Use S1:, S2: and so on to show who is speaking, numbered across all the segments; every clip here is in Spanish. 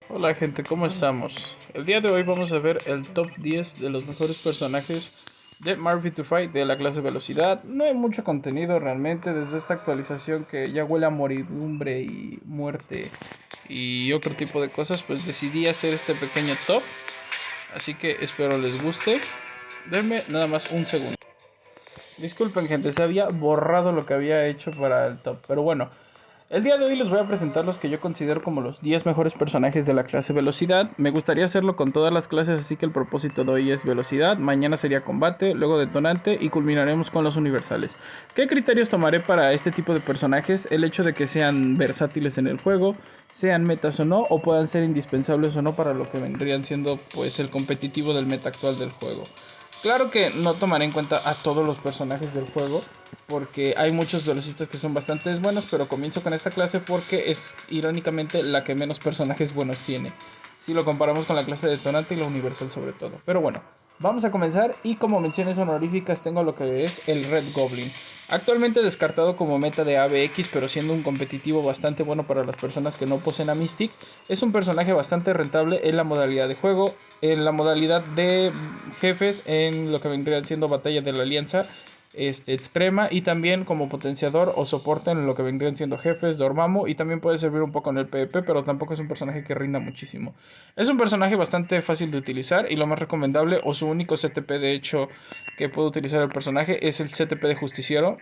S1: Hola gente, ¿cómo estamos? El día de hoy vamos a ver el top 10 de los mejores personajes de Marvel to Fight de la clase Velocidad. No hay mucho contenido realmente desde esta actualización que ya huele a moridumbre y muerte y otro tipo de cosas, pues decidí hacer este pequeño top. Así que espero les guste. Denme nada más un segundo. Disculpen gente, se había borrado lo que había hecho para el top, pero bueno. El día de hoy les voy a presentar los que yo considero como los 10 mejores personajes de la clase velocidad. Me gustaría hacerlo con todas las clases, así que el propósito de hoy es velocidad, mañana sería combate, luego detonante y culminaremos con los universales. ¿Qué criterios tomaré para este tipo de personajes? El hecho de que sean versátiles en el juego, sean metas o no, o puedan ser indispensables o no para lo que vendrían siendo pues el competitivo del meta actual del juego. Claro que no tomaré en cuenta a todos los personajes del juego, porque hay muchos velocistas que son bastante buenos, pero comienzo con esta clase porque es irónicamente la que menos personajes buenos tiene, si lo comparamos con la clase detonante y la universal sobre todo. Pero bueno, vamos a comenzar y como menciones honoríficas tengo lo que es el Red Goblin. Actualmente descartado como meta de ABX, pero siendo un competitivo bastante bueno para las personas que no poseen a Mystic, es un personaje bastante rentable en la modalidad de juego, en la modalidad de jefes, en lo que vendría siendo batalla de la alianza extrema, y también como potenciador o soporte en lo que vendrían siendo jefes, Dormammu, y también puede servir un poco en el PvP, pero tampoco es un personaje que rinda muchísimo. Es un personaje bastante fácil de utilizar y lo más recomendable o su único CTP de hecho que puede utilizar el personaje es el CTP de justiciero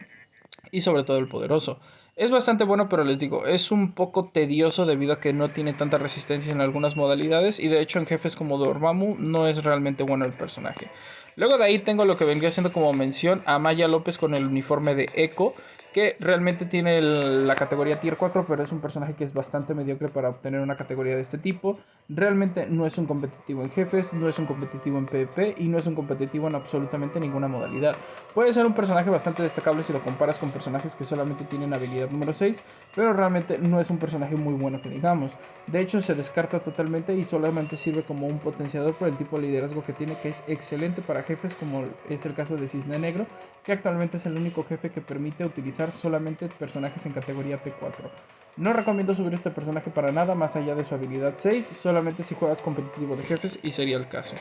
S1: y sobre todo el poderoso. Es bastante bueno, pero les digo, es un poco tedioso debido a que no tiene tanta resistencia en algunas modalidades y de hecho en jefes como Dormammu no es realmente bueno el personaje. Luego de ahí tengo lo que vendría siendo como mención a Maya López con el uniforme de Echo, que realmente tiene la categoría Tier 4, pero es un personaje que es bastante mediocre para obtener una categoría de este tipo. Realmente no es un competitivo en jefes, no es un competitivo en PvP y no es un competitivo en absolutamente ninguna modalidad. Puede ser un personaje bastante destacable si lo comparas con personajes que solamente tienen habilidad número 6, pero realmente no es un personaje muy bueno que digamos. De hecho se descarta totalmente y solamente sirve como un potenciador por el tipo de liderazgo que tiene, que es excelente para jefes como es el caso de Cisne Negro, que actualmente es el único jefe que permite utilizar solamente personajes en categoría T4. No recomiendo subir este personaje para nada más allá de su habilidad 6, solamente si juegas competitivo de jefes y sería el caso.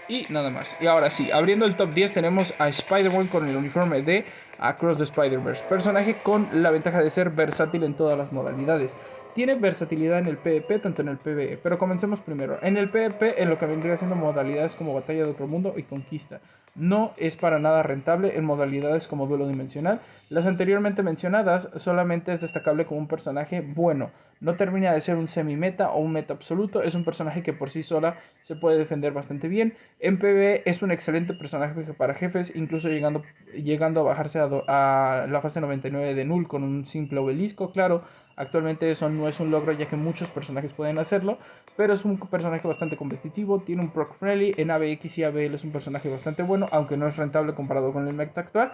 S1: Y nada más. Y ahora sí, abriendo el top 10 tenemos a Spider-Man con el uniforme de Across the Spider-Verse. Personaje con la ventaja de ser versátil en todas las modalidades. Tiene versatilidad en el PvP, tanto en el PvE. Pero comencemos primero. En el PvP, en lo que vendría siendo modalidades como Batalla de Otro Mundo y Conquista. No es para nada rentable en modalidades como Duelo Dimensional. Las anteriormente mencionadas solamente es destacable como un personaje bueno. No termina de ser un semi-meta o un meta absoluto. Es un personaje que por sí sola se puede defender bastante bien. En PvE es un excelente personaje para jefes, incluso llegando a bajarse a la fase 99 de Null con un simple obelisco. Claro, actualmente eso no es un logro ya que muchos personajes pueden hacerlo, pero es un personaje bastante competitivo, tiene un proc friendly, en ABX y ABL es un personaje bastante bueno, aunque no es rentable comparado con el meta actual,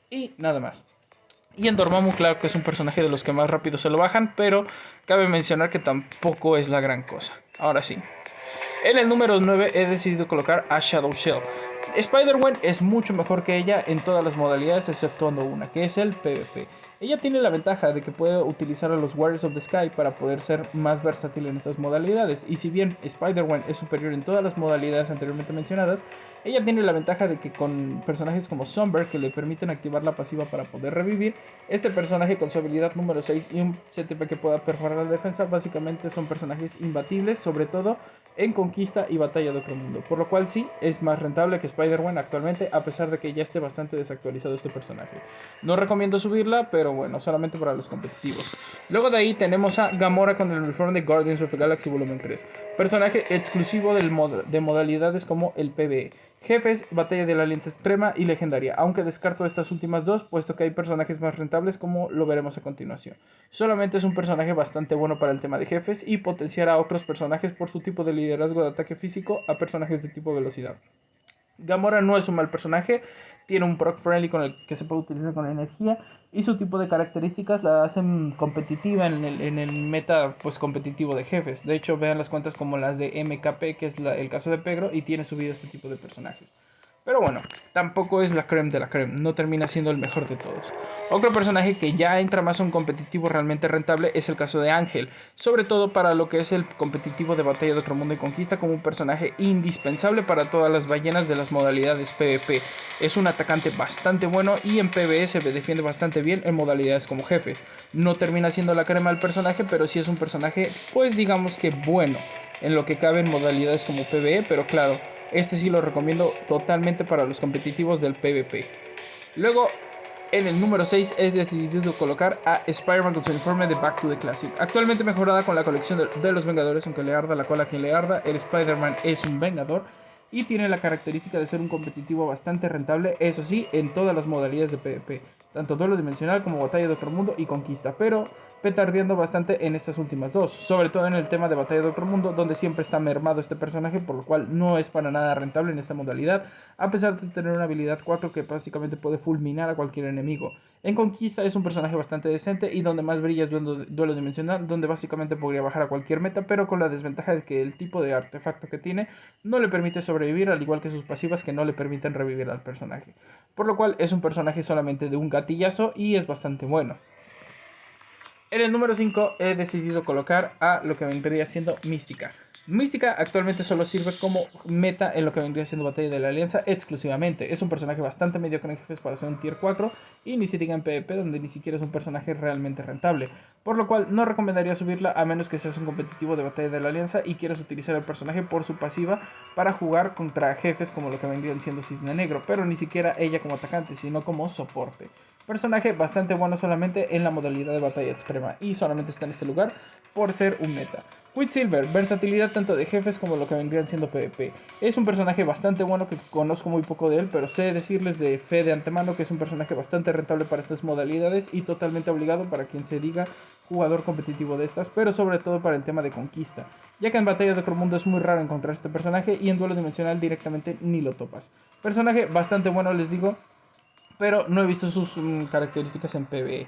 S1: y nada más. Y en Dormammu, claro que es un personaje de los que más rápido se lo bajan, pero cabe mencionar que tampoco es la gran cosa. Ahora sí, en el número 9 he decidido colocar a Shadow Shell. Spider-Gwen es mucho mejor que ella en todas las modalidades exceptuando una, que es el PvP. Ella tiene la ventaja de que puede utilizar a los Warriors of the Sky para poder ser más versátil en estas modalidades. Y si bien Spider-Gwen es superior en todas las modalidades anteriormente mencionadas, ella tiene la ventaja de que con personajes como Sunbird que le permiten activar la pasiva para poder revivir, este personaje con su habilidad número 6 y un CTP que pueda perforar la defensa, básicamente son personajes imbatibles, sobre todo en Conquista y Batalla de Otro Mundo. Por lo cual sí, es más rentable que Spider-Man actualmente, a pesar de que ya esté bastante desactualizado este personaje. No recomiendo subirla, pero bueno, solamente para los competitivos. Luego de ahí tenemos a Gamora con el uniforme de Guardians of the Galaxy Volumen 3. Personaje exclusivo de modalidades como el PvE. Jefes, Batalla de la Alianza Extrema y Legendaria, aunque descarto estas últimas dos, puesto que hay personajes más rentables como lo veremos a continuación. Solamente es un personaje bastante bueno para el tema de jefes y potenciar a otros personajes por su tipo de liderazgo de ataque físico a personajes de tipo velocidad. Gamora no es un mal personaje, tiene un proc friendly con el que se puede utilizar con energía y su tipo de características la hacen competitiva en el meta pues competitivo de jefes. De hecho, vean las cuentas como las de MKP, que es el caso de Pegro, y tiene subido este tipo de personajes. Pero bueno, tampoco es la creme de la creme, no termina siendo el mejor de todos. Otro personaje que ya entra más a un competitivo realmente rentable es el caso de Ángel, sobre todo para lo que es el competitivo de Batalla de Otro Mundo y Conquista, como un personaje indispensable para todas las ballenas de las modalidades PvP. Es un atacante bastante bueno y en PvE se defiende bastante bien en modalidades como jefes. No termina siendo la crema del personaje, pero sí es un personaje, pues digamos que bueno, en lo que cabe en modalidades como PvE, pero claro, este sí lo recomiendo totalmente para los competitivos del PvP. Luego, en el número 6 es decidido colocar a Spider-Man con su uniforme de Back to the Classic. Actualmente mejorada con la colección de los Vengadores, aunque le arda la cola a quien le arda, el Spider-Man es un Vengador y tiene la característica de ser un competitivo bastante rentable, eso sí, en todas las modalidades de PvP, tanto duelo dimensional como batalla de otro mundo y conquista, pero petardeando bastante en estas últimas dos, sobre todo en el tema de batalla de otro mundo, donde siempre está mermado este personaje, por lo cual no es para nada rentable en esta modalidad, a pesar de tener una habilidad 4 que básicamente puede fulminar a cualquier enemigo. En conquista es un personaje bastante decente y donde más brilla es duelo dimensional, donde básicamente podría bajar a cualquier meta, pero con la desventaja de que el tipo de artefacto que tiene no le permite sobrevivir, al igual que sus pasivas que no le permiten revivir al personaje, por lo cual es un personaje solamente de un gatillazo y es bastante bueno. En el número 5 he decidido colocar a lo que vendría siendo Mística. Mística actualmente solo sirve como meta en lo que vendría siendo Batalla de la Alianza exclusivamente. Es un personaje bastante mediocre en jefes para ser un tier 4 y ni se diga en PvP, donde ni siquiera es un personaje realmente rentable. Por lo cual no recomendaría subirla a menos que seas un competitivo de Batalla de la Alianza y quieras utilizar el personaje por su pasiva para jugar contra jefes como lo que vendrían siendo Cisne Negro, pero ni siquiera ella como atacante, sino como soporte. Personaje bastante bueno solamente en la modalidad de batalla extrema y solamente está en este lugar por ser un meta. Quicksilver, versatilidad tanto de jefes como lo que vendrían siendo PvP. Es un personaje bastante bueno que conozco muy poco de él, pero sé decirles de fe de antemano que es un personaje bastante rentable para estas modalidades y totalmente obligado para quien se diga jugador competitivo de estas, pero sobre todo para el tema de conquista, ya que en batalla de otro mundo es muy raro encontrar este personaje y en duelo dimensional directamente ni lo topas. Personaje bastante bueno, les digo, pero no he visto sus características en PvE.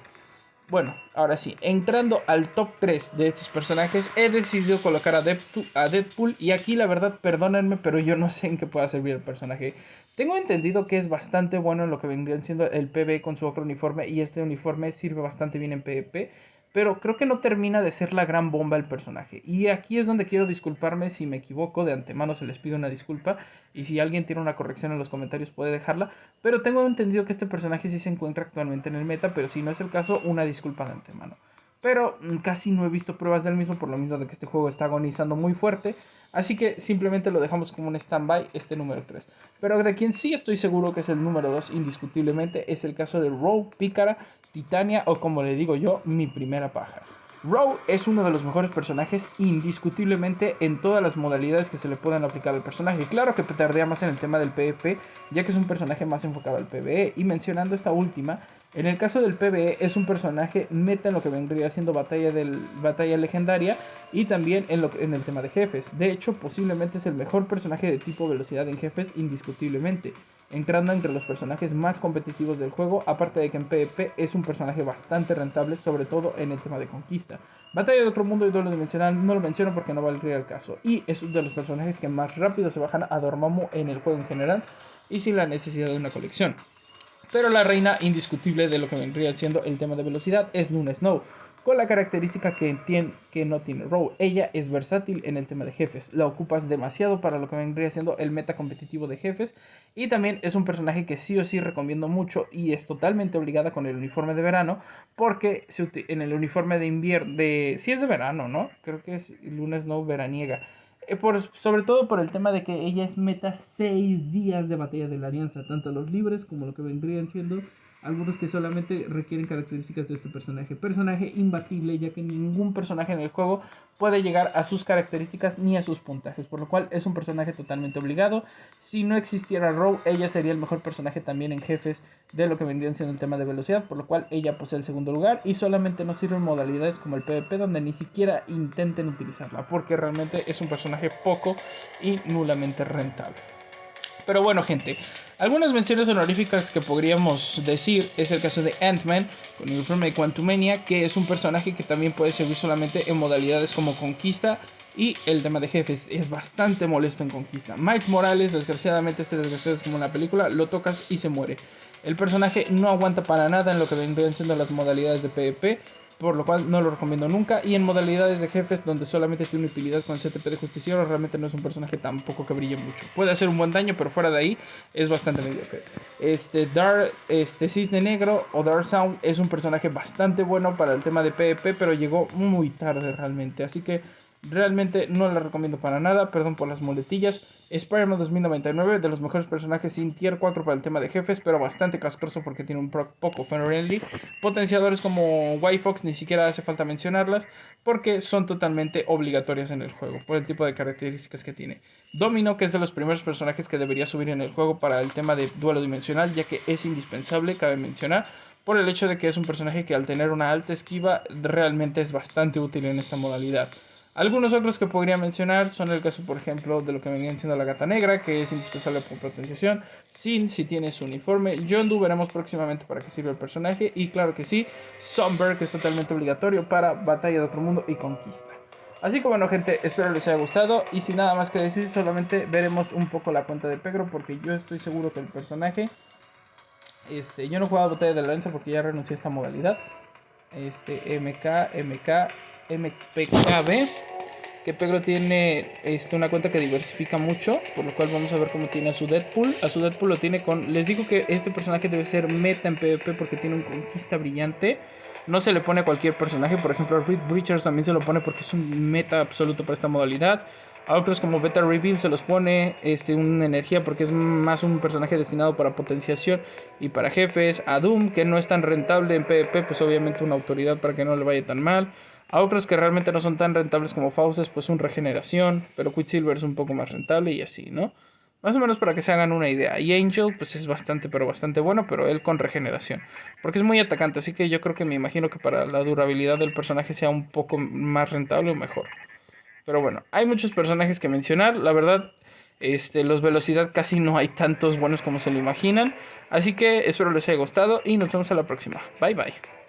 S1: Bueno, ahora sí, entrando al top 3 de estos personajes, he decidido colocar a Deadpool. Y aquí la verdad, perdónenme, pero yo no sé en qué pueda servir el personaje. Tengo entendido que es bastante bueno en lo que vendrían siendo el PvE con su otro uniforme. Y este uniforme sirve bastante bien en PvP. Pero creo que no termina de ser la gran bomba el personaje. Y aquí es donde quiero disculparme si me equivoco. De antemano se les pido una disculpa. Y si alguien tiene una corrección en los comentarios puede dejarla. Pero tengo entendido que este personaje sí se encuentra actualmente en el meta. Pero si no es el caso, una disculpa de antemano. Pero casi no he visto pruebas del mismo, por lo mismo de que este juego está agonizando muy fuerte. Así que simplemente lo dejamos como un stand-by, este número 3. Pero de quien sí estoy seguro que es el número 2 indiscutiblemente es el caso de Rogue, Pícara, Titania o como le digo yo, mi primera paja. Rogue es uno de los mejores personajes indiscutiblemente en todas las modalidades que se le puedan aplicar al personaje. Claro que tardea más en el tema del PvP, ya que es un personaje más enfocado al PvE. Y mencionando esta última, en el caso del PvE es un personaje meta en lo que vendría siendo batalla legendaria y también en el tema de jefes. De hecho, posiblemente es el mejor personaje de tipo velocidad en jefes indiscutiblemente, entrando entre los personajes más competitivos del juego, aparte de que en PvP es un personaje bastante rentable, sobre todo en el tema de conquista. Batalla de otro mundo y duelo dimensional no lo menciono porque no valdría el caso, y es uno de los personajes que más rápido se bajan a Dormammu en el juego en general y sin la necesidad de una colección. Pero la reina indiscutible de lo que vendría siendo el tema de velocidad es Luna Snow, con la característica que no tiene Rogue. Ella es versátil en el tema de jefes, la ocupas demasiado para lo que vendría siendo el meta competitivo de jefes, y también es un personaje que sí o sí recomiendo mucho y es totalmente obligada con el uniforme de verano, porque en el uniforme de invierno, sí es de verano, ¿no? Creo que es Luna Snow veraniega. Sobre todo por el tema de que ella es meta 6 días de batalla de la alianza, tanto los libres como lo que vendrían siendo algunos que solamente requieren características de este personaje. Personaje imbatible, ya que ningún personaje en el juego puede llegar a sus características ni a sus puntajes, por lo cual es un personaje totalmente obligado. Si no existiera Rogue, ella sería el mejor personaje también en jefes de lo que vendrían siendo el tema de velocidad, por lo cual ella posee el segundo lugar y solamente nos sirven modalidades como el PvP, donde ni siquiera intenten utilizarla, porque realmente es un personaje poco y nulamente rentable. Pero bueno, gente, algunas menciones honoríficas que podríamos decir es el caso de Ant-Man con el informe de Quantumania, que es un personaje que también puede servir solamente en modalidades como conquista y el tema de jefes. Es bastante molesto en conquista. Miles Morales, desgraciadamente, desgraciado es como en la película, lo tocas y se muere. El personaje no aguanta para nada en lo que vendrían siendo las modalidades de PvP, por lo cual no lo recomiendo nunca. Y en modalidades de jefes donde solamente tiene utilidad con CTP de justiciero, realmente no es un personaje tampoco que brille mucho. Puede hacer un buen daño, pero fuera de ahí es bastante mediocre. Cisne Negro o Dark Sound es un personaje bastante bueno para el tema de PvP, pero llegó muy tarde realmente. Así que realmente no la recomiendo para nada, perdón por las muletillas. Spider-Man 2099, de los mejores personajes sin tier 4 para el tema de jefes, pero bastante castroso porque tiene un proc poco friendly. Potenciadores como Y-Fox ni siquiera hace falta mencionarlas porque son totalmente obligatorias en el juego por el tipo de características que tiene. Domino, que es de los primeros personajes que debería subir en el juego para el tema de duelo dimensional, ya que es indispensable, cabe mencionar, por el hecho de que es un personaje que al tener una alta esquiva realmente es bastante útil en esta modalidad. Algunos otros que podría mencionar son el caso, por ejemplo, de lo que venía siendo la Gata Negra, que es indispensable por potenciación. Sin, si tiene su uniforme. Yondu, veremos próximamente para qué sirve el personaje. Y claro que sí, Sunbird, que es totalmente obligatorio para Batalla de Otro Mundo y Conquista. Así que bueno, gente, espero les haya gustado. Y sin nada más que decir, solamente veremos un poco la cuenta de Pegro, porque yo estoy seguro que el personaje... yo no jugaba Batalla de la Lanza porque ya renuncié a esta modalidad. MPKB, que Pegro tiene una cuenta que diversifica mucho, por lo cual vamos a ver cómo tiene a su Deadpool. A su Deadpool lo tiene con... Les digo que este personaje debe ser meta en PvP porque tiene un conquista brillante. No se le pone a cualquier personaje, por ejemplo a Reed Richards también se lo pone porque es un meta absoluto para esta modalidad. A otros como Beta Reveal se los pone una energía porque es más un personaje destinado para potenciación y para jefes. A Doom, que no es tan rentable en PvP, pues obviamente una autoridad para que no le vaya tan mal. A otros que realmente no son tan rentables como Fauces, pues un regeneración, pero Quicksilver es un poco más rentable y así, ¿no? Más o menos para que se hagan una idea. Y Angel, pues es bastante, pero bastante bueno, pero él con regeneración. Porque es muy atacante, así que yo creo que me imagino que para la durabilidad del personaje sea un poco más rentable o mejor. Pero bueno, hay muchos personajes que mencionar. La verdad, los velocidad casi no hay tantos buenos como se lo imaginan. Así que espero les haya gustado y nos vemos a la próxima. Bye bye.